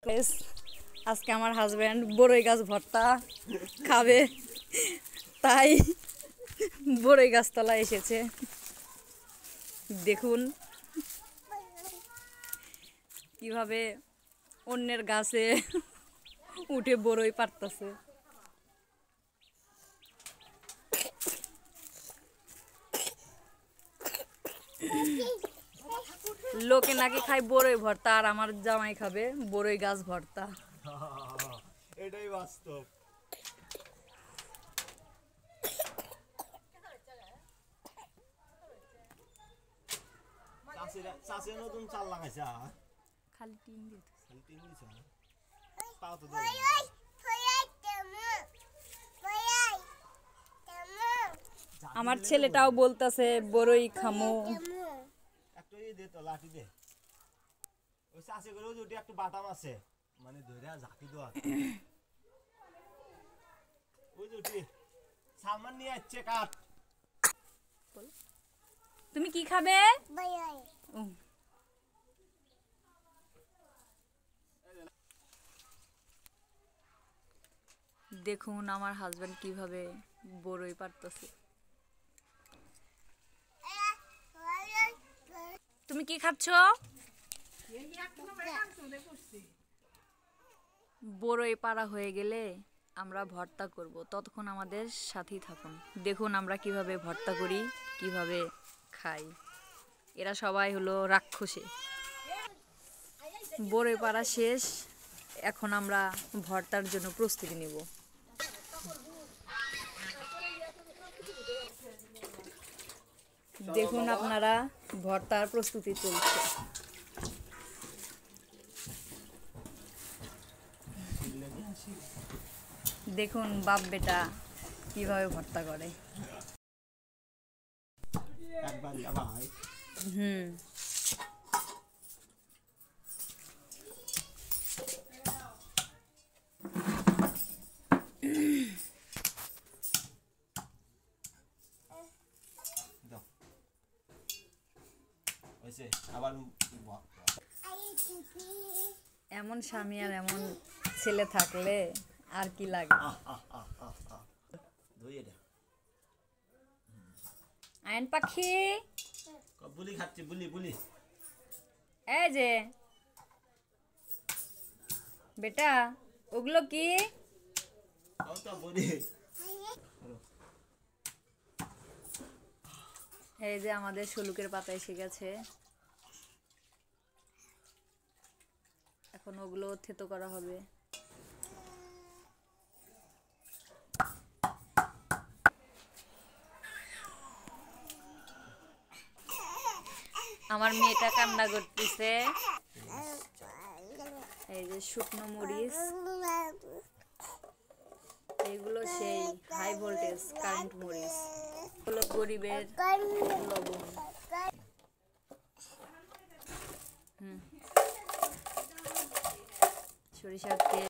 Guys, আজকে আমার husband বড়ই গাছ ভর্তা খাবে, তাই বড়ই গাছতলায় এসেছে। দেখুন কিভাবে অন্যের গাছে উঠে বড়ই পারতেছে। লোকে নাকি খায় বড়ই ভর্তা, আর আমার জামাই খাবে বড়ই গাছ ভর্তা। এটাই বাস্তব। চাষে নতুন চাল লাগাইছে, খালি টিন দিতে খালি টিন দিছে, তাও তো দেয়। আমার ছেলেটাও বলতেছে বড়ই খামো। একটু দে তো, লাঠি দে। ওই চাষে করে ওই একটু বাটাম আছে, মানে ধরে ঝাঁকি দেওয়া। ওই দুটি সালমান নিয়ে আসছে কাঠ। তুমি কি খাবে? ও, দেখুন আমার হাজবেন্ড কিভাবে বড়ই পারতেছে। তুমি কি খাচ্ছ? বড়ই পাড়া হয়ে গেলে আমরা ভর্তা করব, ততক্ষণ আমাদের সাথেই থাকুন। দেখুন আমরা কিভাবে ভর্তা করি, কিভাবে খাই। এরা সবাই হলো রাক্ষসে। বড়ই পাড়া শেষ, এখন আমরা ভর্তার জন্য প্রস্তুতি নিব। দেখুন আপনারা ভর্তার প্রস্তুতি চলছে। দেখুন বাপ বেটা কিভাবে ভর্তা করে। হুম, এমন স্বামী আর এমন ছেলে থাকলে আর কি লাগে। আয়ন পাখি, বুলি খাচ্ছি, বুলি বুলি। এই যে বেটা, ওগুলো কি? এই যে আমাদের শলুকের পাতা এসে গেছে, এখন ওগুলো থেতো করা হবে। আমার মেয়েটা কান্না করতেছে। এই যে শুকনো মরিচ, এগুলো সেই হাই ভোল্টেজ কারেন্ট মরিচ, হলো গরিবের লবণ। সরিষার তেল,